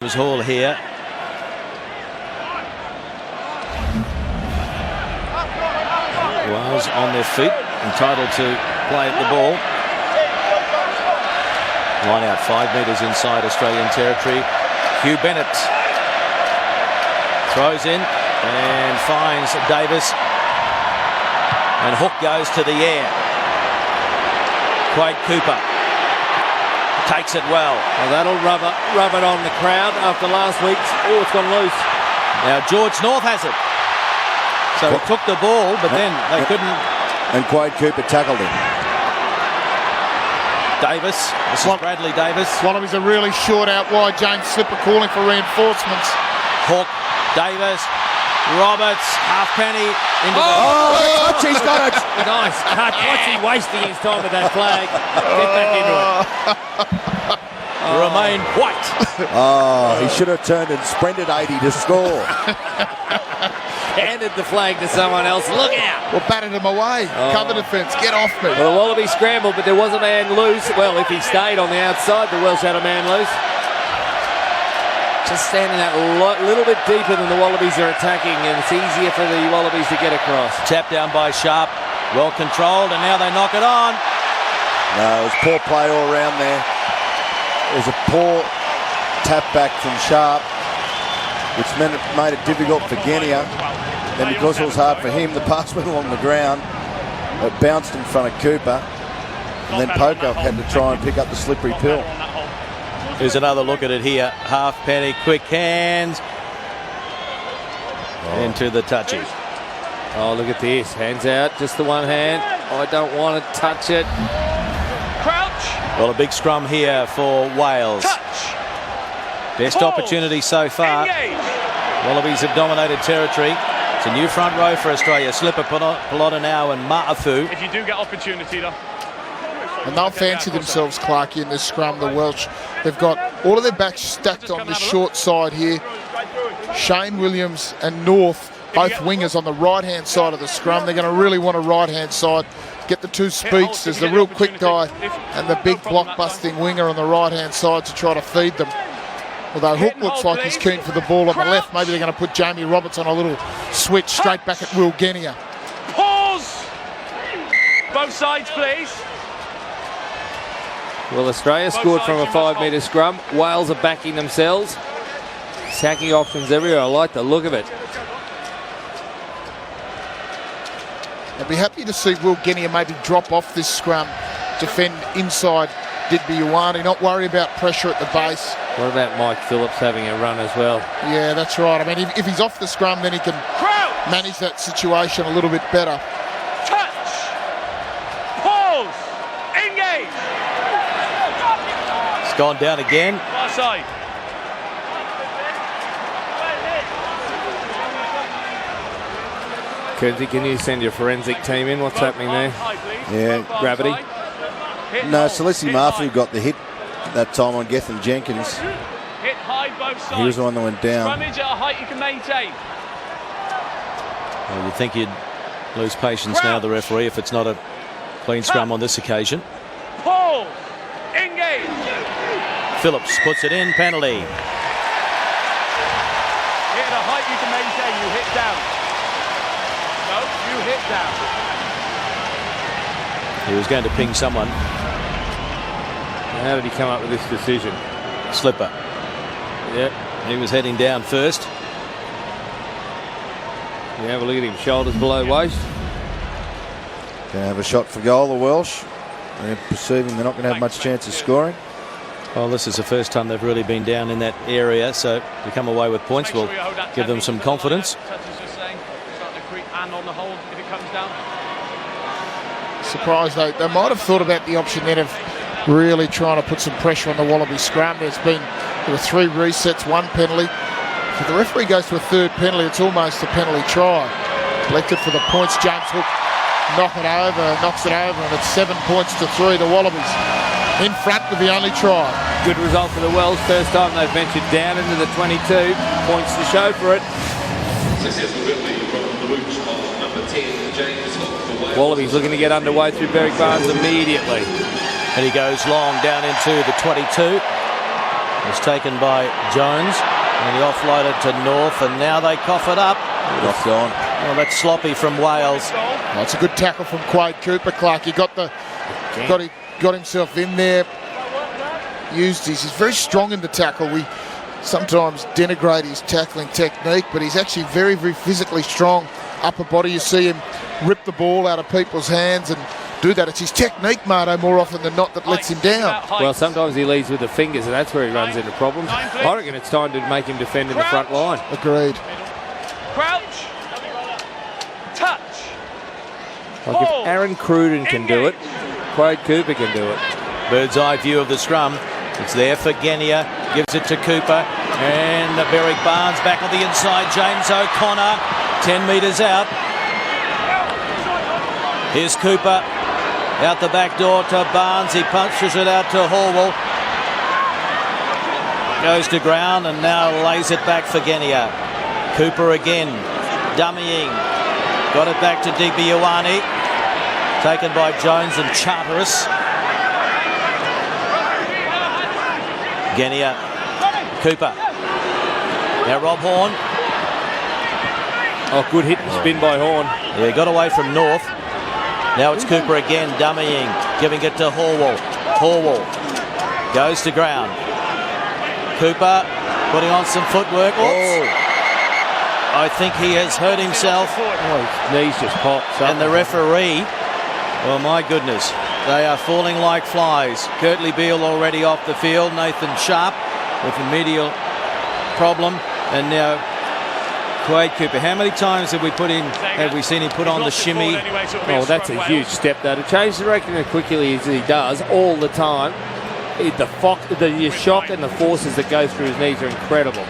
Hall here. Wales on their feet, entitled to play at the ball. Line out 5 metres inside Australian territory. Hugh Bennett throws in and finds Davis, and hook goes to the air. Quade Cooper takes it well. That'll rub it on the crowd after last week's. Oh, it's gone loose. Now George North has it. So he took the ball, but then they couldn't. And Quade Cooper tackled him. Davis, this is Bradley Davis. Wallabies are really short out wide. James Slipper calling for reinforcements. Hook, Davis, Roberts, halfpenny into the... Oh, he's got it. Nice cut. What's he wasting his time with that flag? Get back into it. Remain white. Oh, he should have turned and sprinted 80 to score. Handed the flag to someone else. Look out. Well, batted him away. Cover defence. Get off me. Well, the Wallabies scrambled, but there was a man loose. Well, if he stayed on the outside, the Welsh had a man loose. Just standing that little bit deeper than the Wallabies are attacking, and it's easier for the Wallabies to get across. Tapped down by Sharp. Well controlled, and now they knock it on. No, it was poor play all around there. It was a poor tap back from Sharp, which made it difficult for Genia. Then because it was hard for him, the pass went along the ground. It bounced in front of Cooper. And then Pocock had to try and pick up the slippery pill. Here's another look at it here. Halfpenny, quick hands. Into the touchy. Oh, look at this. Hands out, just the one hand. I don't want to touch it. Crouch. Well, a big scrum here for Wales. Touch. Best Pause. opportunity so far. Engage. Wallabies have dominated territory. It's a new front row for Australia. Slipper, Polonau and Ma'afu. If you do get opportunity, though. And they'll fancy themselves, Clarkie, in this scrum, the Welsh. They've got all of their backs stacked on the short side here. Shane Williams and North, both wingers on the right-hand side of the scrum. They're going to really want a right-hand side. Get the two speedsters, the real quick guy and the big block-busting winger on the right-hand side to try to feed them. Although Hook looks like he's keen for the ball on the left. Maybe they're going to put Jamie Roberts on a little switch straight back at Will Genia. Pause. Both sides, please. Well, Australia scored from a 5-metre scrum. Wales are backing themselves. Sacking options everywhere. I like the look of it. I'd be happy to see Will Genia maybe drop off this scrum, defend inside Didby Ioane, not worry about pressure at the base. What about Mike Phillips having a run as well? Yeah, that's right. I mean, if he's off the scrum, then he can manage that situation a little bit better. Touch. Pause. Engage. It's gone down again. Far side. Kenzie, can you send your forensic team in? What's happening there? Yeah. Gravity? No, Celessi Mafu got the hit that time on Gethin Jenkins. Hit high both sides. He was the one that went down. Scrummage at a height you can maintain. Well, you'd think you'd lose patience now, the referee, if it's not a clean scrum on this occasion. Pause. Engage. Phillips puts it in, penalty. Hit at a height you can maintain. You hit down. No, you hit down. He was going to ping someone. How did he come up with this decision? Slipper. Yep. He was heading down first. You have a look at him. Shoulders below waist. Going to have a shot for goal, the Welsh. They're perceiving they're not going to have much chance of scoring. Well, this is the first time they've really been down in that area, so to come away with points will give them some confidence. And on the hold if it comes down. Surprised they might have thought about the option then of really trying to put some pressure on the Wallaby scrum. There were 3 resets, 1 penalty. If the referee goes to a 3rd penalty, it's almost a penalty try. Elected for the points. James Hook knocks it over, and it's 7 points to 3. The Wallabies in front with the only try. Good result for the Welsh. First time they've ventured down into the 22. Points to show for it. Wallabies looking to get underway through Berwick Barnes immediately. And he goes long down into the 22. was taken by Jones, and he offloaded to North, and now they cough it up. Off gone. Well, that's sloppy from Wales. Well, it's a good tackle from Quade Cooper, Clark. He got himself in there. He's very strong in the tackle. We sometimes denigrate his tackling technique, but he's actually very, very physically strong. Upper body, you see him rip the ball out of people's hands and do that. It's his technique, Marto, more often than not, that lets him down. Well, sometimes he leads with the fingers, and that's where he runs into problems. I reckon it's time to make him defend in the front line. Agreed. Crouch. Touch. Like if Aaron Cruden can do it, Quade Cooper can do it. Bird's eye view of the scrum. It's there for Genia. Gives it to Cooper. And Berwick Barnes back on the inside. James O'Connor 10 metres out. Here's Cooper out the back door to Barnes. He punches it out to Horwell. Goes to ground and now lays it back for Genia. Cooper again. Dummying. Got it back to Dibiuani. Taken by Jones and Charteris. Genia. Cooper. Now Rob Horn. Oh, good hit and spin by Horn. Yeah, got away from North. Now it's Cooper again, dummying, giving it to Horwell. Horwell goes to ground. Cooper putting on some footwork. Oops. I think he has hurt himself. Oh, his knees just popped. And the referee, oh my goodness, they are falling like flies. Kurtley Beale already off the field. Nathan Sharp with a medial problem. And now Quade Cooper. How many times have we seen him put on the shimmy? Oh, that's a huge step though. To change direction as quickly as he does all the time, the shock and the forces that go through his knees are incredible.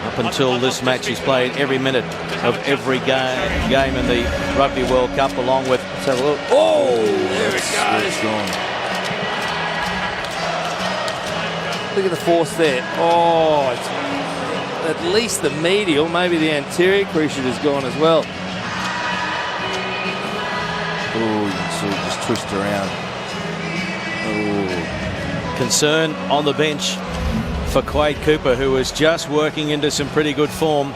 Up until this match, he's played every minute of every game in the Rugby World Cup, along with... Let's have a look. Oh, there it goes. Look at the force there. Oh, it's at least the medial, maybe the anterior cruciate has gone as well. Oh, you can see it just twist around. Oh. Concern on the bench for Quade Cooper, who is just working into some pretty good form.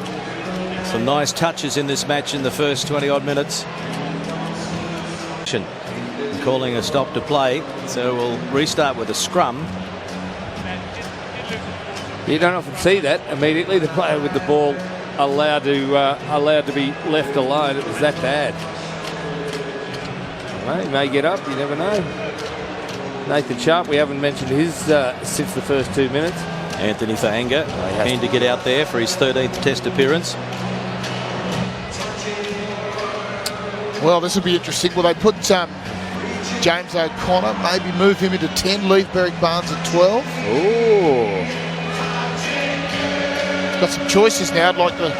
Some nice touches in this match in the first 20-odd minutes. Calling a stop to play, so we'll restart with a scrum. You don't often see that immediately. The player with the ball allowed to be left alone. It was that bad. Well, he may get up. You never know. Nathan Sharp, we haven't mentioned his since the first 2 minutes. Anthony Faanga, keen to get out there for his 13th Test appearance. Well, this will be interesting. Will they put James O'Connor, maybe move him into 10, leave Berwick Barnes at 12? Oh. Got some choices now. I'd like to.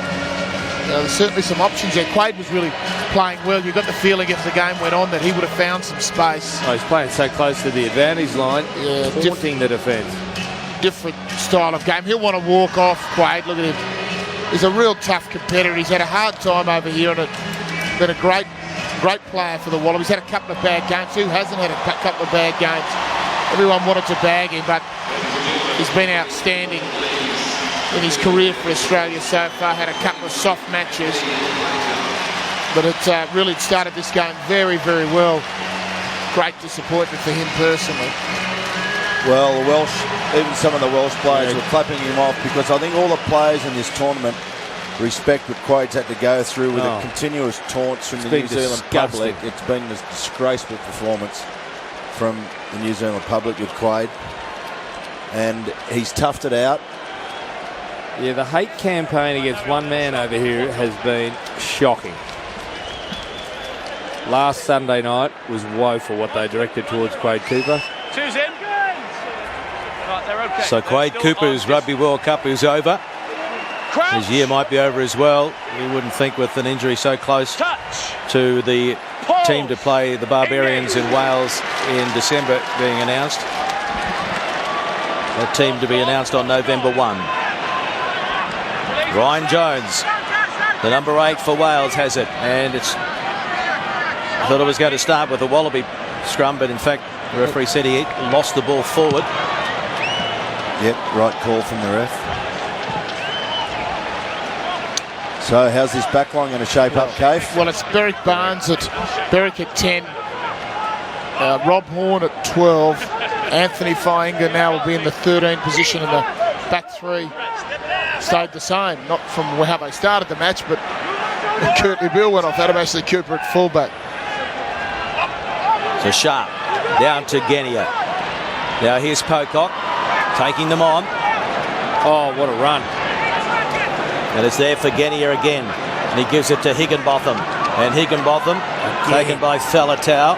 There's certainly some options there. Quade was really playing well. You got the feeling if the game went on that he would have found some space. Oh, he's playing so close to the advantage line, yeah, haunting the defence. Different style of game. He'll want to walk off. Quade, look at him. He's a real tough competitor. He's had a hard time over here, and been a great player for the Wallabies. He's had a couple of bad games. Who hasn't had a couple of bad games? Everyone wanted to bag him, but he's been outstanding in his career for Australia so far. Had a couple of soft matches, but it really started this game very, very well. Great disappointment for him personally. Well, the Welsh, even some of the Welsh players were clapping him off, because I think all the players in this tournament respect what Quade's had to go through with the continuous taunts from the New Zealand public. It's been a disgraceful performance from the New Zealand public with Quade, and he's toughed it out. Yeah, the hate campaign against one man over here has been shocking. Last Sunday night was woeful what they directed towards Quade Cooper. Two's in. Right, they're okay. So Quade Cooper's Rugby World Cup is over. His year might be over as well. You wouldn't think with an injury so close to the team to play the Barbarians in Wales in December being announced. A team to be announced on November 1. Ryan Jones, the number 8 for Wales, has it, and I thought it was going to start with a Wallaby scrum, but in fact the referee said he lost the ball forward. Yep, right call from the ref. So how's this back line going to shape up, Cave? Well, it's Berwick Barnes at 10. Rob Horn at 12. Anthony Fainga now will be in the 13 position in the back three. Stayed the same, not from how they started the match, but Curtly Bill went off. Adam Ashley Cooper at fullback. So Sharp down to Genia. Now here's Pocock taking them on. Oh, what a run. And it's there for Genia again. And he gives it to Higginbotham. And Higginbotham taken by Falatau.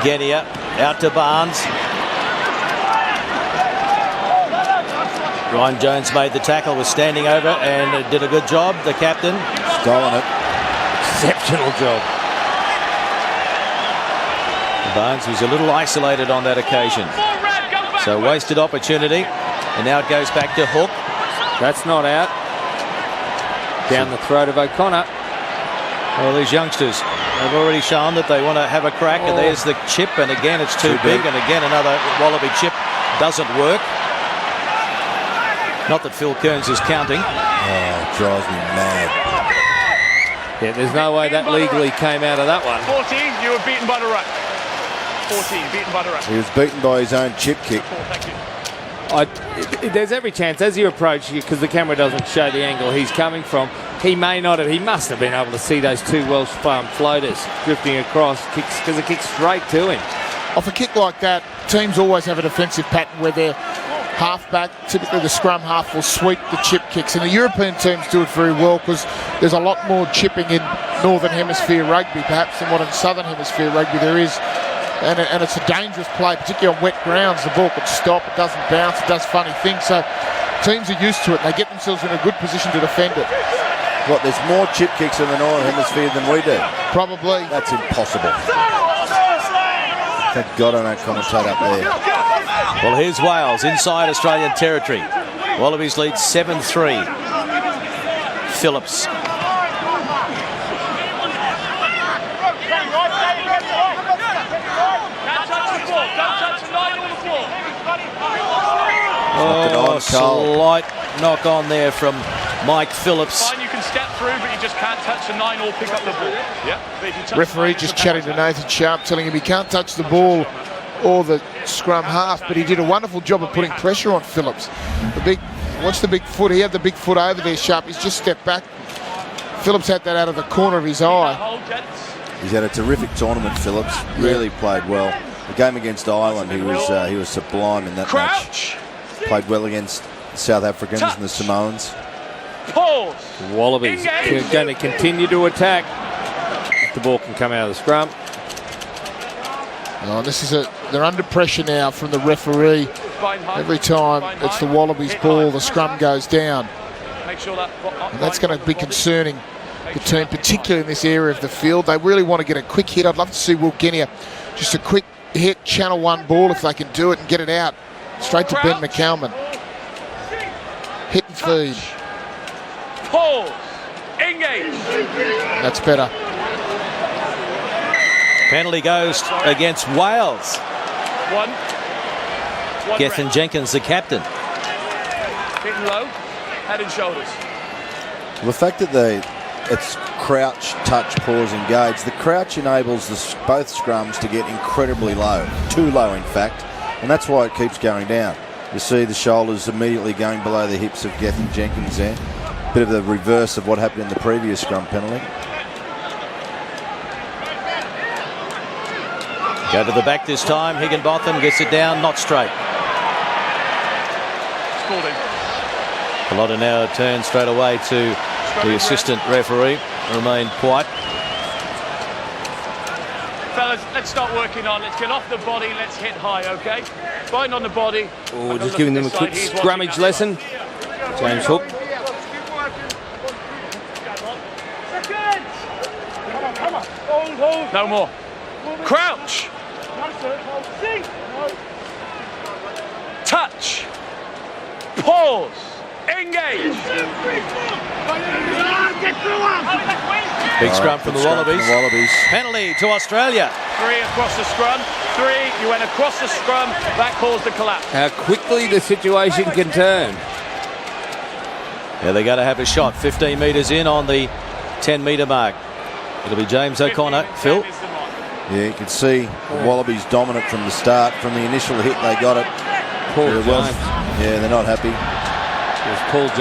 Genia out to Barnes. Ryan Jones made the tackle, was standing over and did a good job. The captain. Stolen it. Exceptional job. Barnes was a little isolated on that occasion. So wasted opportunity. And now it goes back to Hook. That's not out. Down the throat of O'Connor. Well, these youngsters have already shown that they want to have a crack. And there's the chip. And again, it's too big. And again, another Wallaby chip doesn't work. Not that Phil Kearns is counting. Oh, it drives me mad. Yeah, there's no way that legally came out of that one. 14, you were beaten by the ruck. 14, beaten by the ruck. He was beaten by his own chip kick. Thank you. There's every chance as you approach, because the camera doesn't show the angle he's coming from, he must have been able to see those two Welsh farm floaters drifting across, because it kicks straight to him. Off a kick like that, teams always have a defensive pattern where they're half-back, typically the scrum half will sweep the chip kicks, and the European teams do it very well because there's a lot more chipping in Northern Hemisphere rugby perhaps than what in Southern Hemisphere rugby there is, and it's a dangerous play, particularly on wet grounds. The ball could stop, it doesn't bounce, it does funny things, so teams are used to it and they get themselves in a good position to defend it. What, there's more chip kicks in the Northern Hemisphere than we do? Probably. That's impossible. Thank God I don't commentate up there. Well, here's Wales inside Australian territory. Wallabies lead 7-3. Phillips. Oh, slight knock on there from Mike Phillips. Fine, you can step through, but you just can't touch the 9 or pick up the ball. Yeah. But if you touch Referee just chatting to Nathan Sharp, telling him he can't touch the ball or the scrum half, but he did a wonderful job of putting pressure on Phillips. Watch the big foot. He had the big foot over there, Sharp. He's just stepped back. Phillips had that out of the corner of his eye. He's had a terrific tournament, Phillips. Really played well. The game against Ireland, he was sublime in that match. Played well against the South Africans and the Samoans. Pause. Wallabies going to continue to attack. If the ball can come out of the scrum. Oh, they're under pressure now from the referee. Every time it's the Wallabies ball, the scrum goes down. And that's going to be concerning the team, particularly in this area of the field. They really want to get a quick hit. I'd love to see Will Genia just a quick hit, channel one ball if they can do it and get it out straight to Ben McCalman. Hit and feed. Pause. Engage. That's better. Penalty goes against Wales. One Gethin Jenkins, the captain. Hitting low, head and shoulders. Well, the fact that it's crouch, touch, pause, engage. The crouch enables both scrums to get incredibly low, too low in fact, and that's why it keeps going down. You see the shoulders immediately going below the hips of Gethin Jenkins there. Bit of the reverse of what happened in the previous scrum penalty. Go to the back this time. Higginbotham gets it down, not straight. Pelota now turns straight away to the assistant referee. Remain quiet. Fellas, let's start working on. Let's get off the body. Let's hit high, okay? Bind on the body. Oh, just giving them a quick scrummage lesson. James Hook. No more. Crouch. Touch. Pause. Engage. Big scrum from the Wallabies. Penalty to Australia. 3 across the scrum. three. You went across the scrum. That caused the collapse. How quickly the situation can turn. Yeah, they're going to have a shot 15 metres in on the 10-metre mark. It'll be James O'Connor. Phil? Yeah, you can see the Wallabies dominant from the start. From the initial hit, they got it. Paul James. Yeah, they're not happy. It was Paul James.